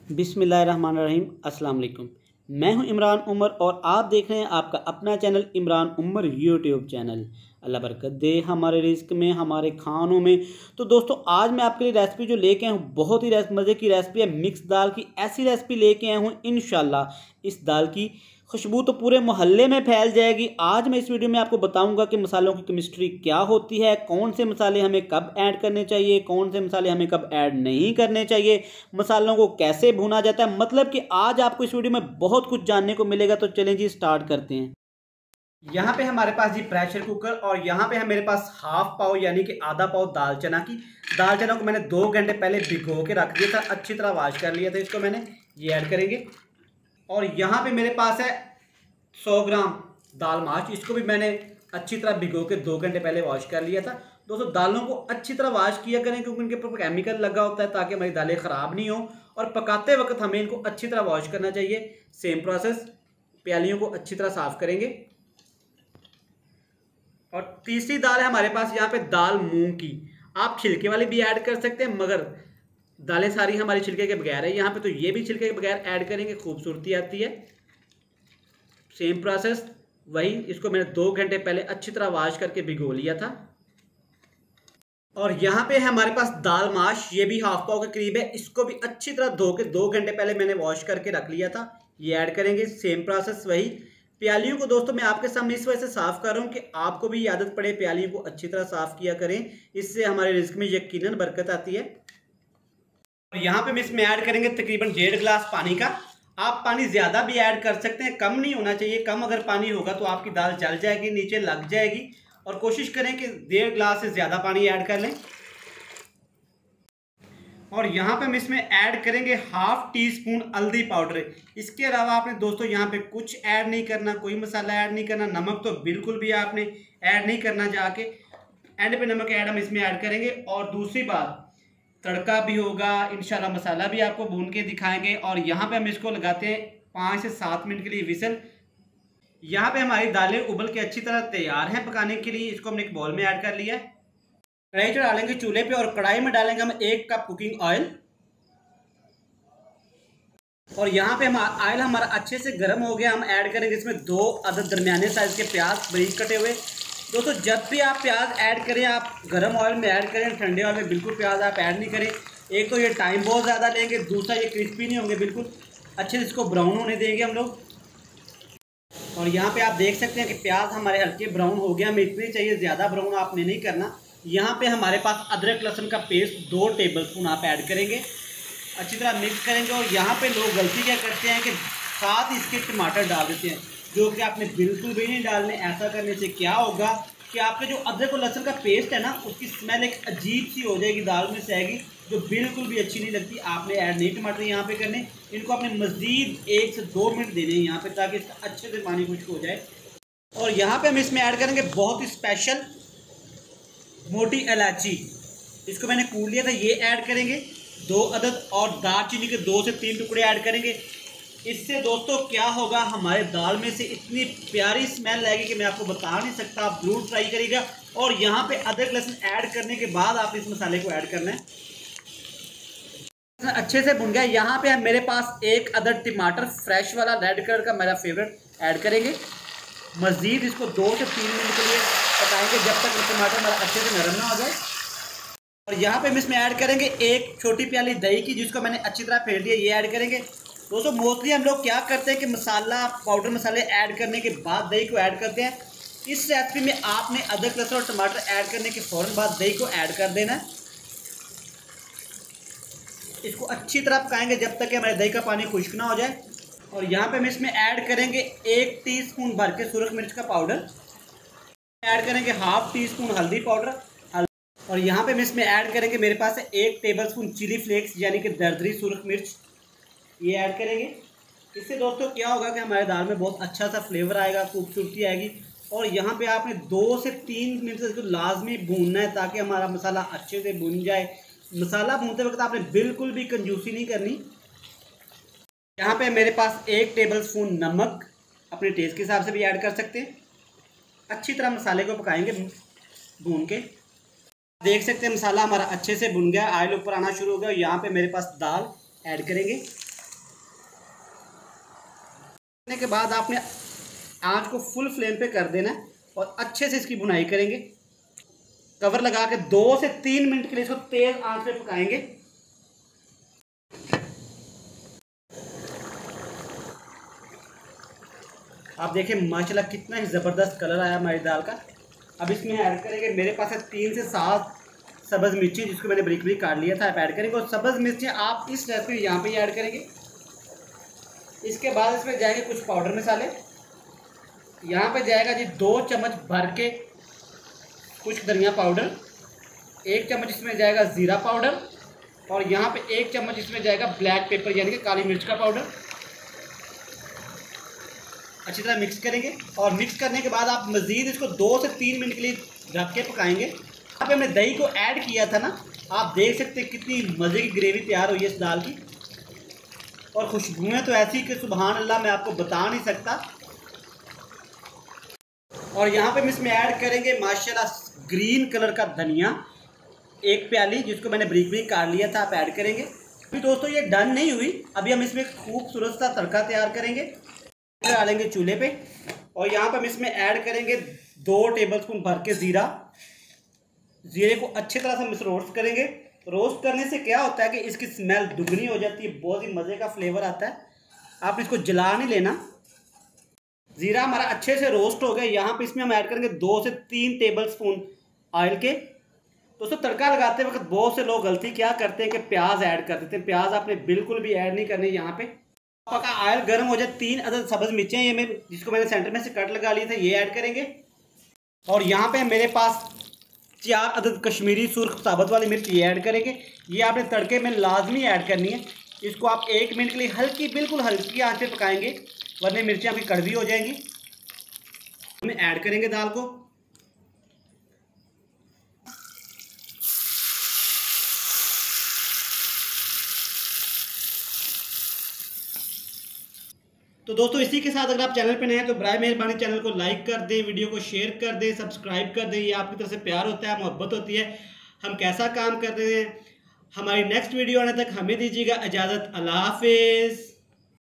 बिस्मिल्लाहिर्रहमानिर्रहीम। अस्सलाम वालेकुम। मैं हूं इमरान उमर और आप देख रहे हैं आपका अपना channel Imran Umar YouTube channel. Allah बरकत दे हमारे रिस्क में, हमारे खानों में। तो दोस्तों, आज मैं आपके लिए रेसिपी जो लेके आया हूँ बहुत ही मज़े की रेसिपी है। मिक्स दाल की ऐसी रेसिपी लेके आया हूँ, इंशाल्लाह इस दाल की खुशबू तो पूरे मोहल्ले में फैल जाएगी। आज मैं इस वीडियो में आपको बताऊंगा कि मसालों की केमिस्ट्री क्या होती है, कौन से मसाले हमें कब ऐड करने चाहिए, कौन से मसाले हमें कब ऐड नहीं करने चाहिए, मसालों को कैसे भुना जाता है। मतलब कि आज आपको इस वीडियो में बहुत कुछ जानने को मिलेगा। तो चलें जी, स्टार्ट करते हैं। यहाँ पे हमारे पास जी प्रेशर कुकर, और यहाँ पे है मेरे पास हाफ पाव यानी कि आधा पाव दाल चना की। दाल चना को मैंने 2 घंटे पहले भिगो के रख दिया था, अच्छी तरह वॉश कर लिया था। इसको मैंने ये ऐड करेंगे। और यहाँ पे मेरे पास है 100 ग्राम दाल माश। इसको भी मैंने अच्छी तरह भिगो के 2 घंटे पहले वॉश कर लिया था। दोस्तों, दालों को अच्छी तरह वॉश किया करें क्योंकि उनके ऊपर केमिकल लगा होता है, ताकि हमारी दालें ख़राब नहीं हो। और पकाते वक्त हमें इनको अच्छी तरह वॉश करना चाहिए। सेम प्रोसेस, प्यालियों को अच्छी तरह साफ़ करेंगे। और तीसरी दाल है हमारे पास यहाँ पे दाल मूंग की। आप छिलके वाली भी ऐड कर सकते हैं, मगर दालें सारी हमारी छिलके के बगैर है यहाँ पे, तो ये भी छिलके के बगैर ऐड करेंगे, खूबसूरती आती है। सेम प्रोसेस वही, इसको मैंने 2 घंटे पहले अच्छी तरह वॉश करके भिगो लिया था। और यहाँ पे है हमारे पास दाल माश, ये भी हाफ पाव के करीब है। इसको भी अच्छी तरह धो के 2 घंटे पहले मैंने वॉश करके रख लिया था। ये ऐड करेंगे, सेम प्रोसेस वही। प्यालियों को दोस्तों मैं आपके सामने इस वजह से साफ़ कर रहा हूँ कि आपको भी आदत पड़े, प्यालियों को अच्छी तरह साफ़ किया करें। इससे हमारे रिस्क में यकीनन बरकत आती है। और यहाँ पे हम इसमें ऐड करेंगे तकरीबन 1.5 गिलास पानी का। आप पानी ज़्यादा भी ऐड कर सकते हैं, कम नहीं होना चाहिए। कम अगर पानी होगा तो आपकी दाल जल जाएगी, नीचे लग जाएगी। और कोशिश करें कि 1.5 गिलास से ज़्यादा पानी ऐड कर लें। और यहाँ पे हम इसमें ऐड करेंगे हाफ टी स्पून हल्दी पाउडर। इसके अलावा आपने दोस्तों यहाँ पे कुछ ऐड नहीं करना, कोई मसाला ऐड नहीं करना। नमक तो बिल्कुल भी आपने ऐड नहीं करना, जाके एंड पे नमक ऐड हम इसमें ऐड करेंगे। और दूसरी बात, तड़का भी होगा इंशाल्लाह, मसाला भी आपको भून के दिखाएंगे। और यहाँ पे हम इसको लगाते हैं 5 से 7 मिनट के लिए विसल। यहाँ पे हमारी दालें उबल के अच्छी तरह तैयार हैं पकाने के लिए। इसको हमने एक बाउल में ऐड कर लिया है। कढ़ाई डालेंगे चूल्हे पे, और कढ़ाई में डालेंगे हम 1 कप कुकिंग ऑयल। और यहाँ पे हम ऑयल हमारा अच्छे से गर्म हो गया। हम ऐड करेंगे इसमें 2 अदद दरमियाने साइज के प्याज बारीक कटे हुए। दोस्तों, जब भी आप प्याज ऐड करें, आप गर्म ऑयल में ऐड करें, ठंडे ऑयल में बिल्कुल प्याज आप ऐड नहीं करें। एक तो ये टाइम बहुत ज़्यादा लेंगे, दूसरा ये क्रिस्पी नहीं होंगे बिल्कुल। अच्छे से इसको ब्राउन होने देंगे हम लोग। और यहाँ पे आप देख सकते हैं कि प्याज हमारे हल्के ब्राउन हो गया। हमें इतने चाहिए, ज़्यादा ब्राउन आपने नहीं करना। यहाँ पे हमारे पास अदरक लहसुन का पेस्ट 2 टेबलस्पून आप ऐड करेंगे, अच्छी तरह मिक्स करेंगे। और यहाँ पे लोग गलती क्या करते हैं कि साथ इसके टमाटर डाल देते हैं, जो कि आपने बिल्कुल भी नहीं डालने। ऐसा करने से क्या होगा कि आपके जो अदरक और लहसुन का पेस्ट है ना, उसकी स्मेल एक अजीब सी हो जाएगी, दाल में से आएगी, जो बिल्कुल भी अच्छी नहीं लगती। आपने ऐड नहीं टमाटर यहाँ पे करने, इनको आपने मज़ीद 1 से 2 मिनट देने हैं यहाँ पे, ताकि इसका अच्छे से पानी खुश्क हो जाए। और यहाँ पे हम इसमें ऐड करेंगे बहुत ही स्पेशल मोटी इलायची। इसको मैंने कूट लिया था, ये ऐड करेंगे 2 अदद। और दालचीनी के 2 से 3 टुकड़े ऐड करेंगे। इससे दोस्तों क्या होगा, हमारे दाल में से इतनी प्यारी स्मेल आएगी कि मैं आपको बता नहीं सकता। आप जरूर ट्राई करिएगा। और यहाँ पे अदरक लहसुन ऐड करने के बाद आप इस मसाले को ऐड करना है। अच्छे से भुन गया। यहाँ पे मेरे पास 1 अदद टमाटर फ्रेश वाला रेड कलर का, मेरा फेवरेट, ऐड करेंगे। मज़ीद इसको 2 से 3 मिनट के लिए पकाएंगे, जब तक टमाटर हमारा अच्छे से नरम ना हो जाए। और यहाँ पे हम इसमें ऐड करेंगे 1 छोटी प्याली दही की, जिसको मैंने अच्छी तरह फेंट दिया, ये ऐड करेंगे। दोस्तों, मोस्टली हम लोग क्या करते हैं कि मसाला पाउडर मसाले ऐड करने के बाद दही को ऐड करते हैं। इस रेसिपी में आपने अदरक लहसुन और टमाटर ऐड करने के फ़ौरन बाद दही को ऐड कर देना है। इसको अच्छी तरह पकाएंगे जब तक कि हमारे दही का पानी खुश्क ना हो जाए। और यहाँ पे हम इसमें ऐड करेंगे 1 टीस्पून भर के सुरख मिर्च का पाउडर, ऐड करेंगे हाफ टी स्पून हल्दी पाउडर। और यहाँ पे हम इसमें ऐड करेंगे, मेरे पास है 1 टेबलस्पून चिली फ्लेक्स यानी कि दरदरी सुरख मिर्च, ये ऐड करेंगे। इससे दोस्तों क्या होगा कि हमारे दाल में बहुत अच्छा सा फ्लेवर आएगा, खूबसूरती आएगी। और यहाँ पे आपने 2 से 3 मिनट से इसको लाजमी भूनना है, ताकि हमारा मसाला अच्छे से भून जाए। मसाला भूनते वक्त आपने बिल्कुल भी कंजूसी नहीं करनी। यहाँ पे मेरे पास 1 टेबलस्पून नमक, अपने टेस्ट के हिसाब से भी ऐड कर सकते हैं। अच्छी तरह मसाले को पकाएंगे भून के। देख सकते हैं मसाला हमारा अच्छे से भुन गया, ऑयल ऊपर आना शुरू हो गया। यहाँ पे मेरे पास दाल ऐड करेंगे। करने के बाद आपने आंच को फुल फ्लेम पे कर देना है और अच्छे से इसकी भुनाई करेंगे। कवर लगा के 2 से 3 मिनट के लिए इसको तेज आंच पे पकाएंगे। आप देखें माशाल्लाह कितना ही ज़बरदस्त कलर आया हमारी दाल का। अब इसमें ऐड करेंगे, मेरे पास है 3 से 7 सब्ज़ मिर्ची जिसको मैंने बारीक बारीक काट लिया था, आप ऐड करेंगे। और सब्ज़ मिर्ची आप इस रेसिपी यहाँ पे ऐड करेंगे। इसके बाद इसमें जाएंगे कुछ पाउडर मसाले। यहाँ पे जाएगा जी 2 चम्मच भर के कुछ धनिया पाउडर, 1 चम्मच इसमें जाएगा ज़ीरा पाउडर और यहाँ पे 1 चम्मच इसमें जाएगा ब्लैक पेपर यानी कि काली मिर्च का पाउडर। अच्छी तरह मिक्स करेंगे और मिक्स करने के बाद आप मज़ीद इसको 2 से 3 मिनट के लिए ढक के पकाएंगे। यहाँ पे हमने दही को ऐड किया था ना, आप देख सकते हैं कितनी मज़े की ग्रेवी तैयार हुई है इस दाल की। और खुशबुएँ तो ऐसी कि सुबहान अल्लाह, मैं आपको बता नहीं सकता। और यहाँ पे हम इसमें ऐड करेंगे माशाल्लाह ग्रीन कलर का धनिया, 1 प्याली जिसको मैंने बारीक बारीक काट लिया था, आप ऐड करेंगे। अभी दोस्तों ये डन नहीं हुई, अभी हम इसमें खूबसूरत सा तड़का तैयार करेंगे। डालेंगे चूल्हे पे और यहाँ पर हम इसमें ऐड करेंगे 2 टेबलस्पून भर के ज़ीरा। ज़ीरे को अच्छी तरह से हम रोस्ट करेंगे। रोस्ट करने से क्या होता है कि इसकी स्मेल दुगनी हो जाती है, बहुत ही मज़े का फ्लेवर आता है। आपने इसको जला नहीं लेना। ज़ीरा हमारा अच्छे से रोस्ट हो गया। यहाँ पे इसमें हम ऐड करेंगे 2 से 3 टेबलस्पून ऑयल के। दोस्तों तड़का लगाते वक्त बहुत से लोग गलती क्या करते हैं कि प्याज ऐड कर देते हैं। प्याज आपने बिल्कुल भी ऐड नहीं करनी। यहाँ पे पका ऑयल गर्म हो जाए, 3 अदद सब्ज़ मिर्चें ये मैं जिसको मैंने सेंटर में से कट लगा लिए थे, ये ऐड करेंगे। और यहाँ पे मेरे पास 4 अदद कश्मीरी सुर्ख साबुत वाली मिर्च ये ऐड करेंगे। ये आपने तड़के में लाजमी ऐड करनी है। इसको आप 1 मिनट के लिए हल्की, बिल्कुल हल्की आंच पे पकाएंगे, वरना मिर्चें आपकी कड़वी हो जाएंगी। हम ऐड करेंगे दाल को। तो दोस्तों इसी के साथ अगर आप चैनल पे नए हैं तो बराए मेहरबानी चैनल को लाइक कर दें, वीडियो को शेयर कर दें, सब्सक्राइब कर दें। ये आपकी तरफ से प्यार होता है, मोहब्बत होती है। हम कैसा काम कर रहे हैं। हमारी नेक्स्ट वीडियो आने तक हमें दीजिएगा इजाज़त। अल्लाह हाफिज़।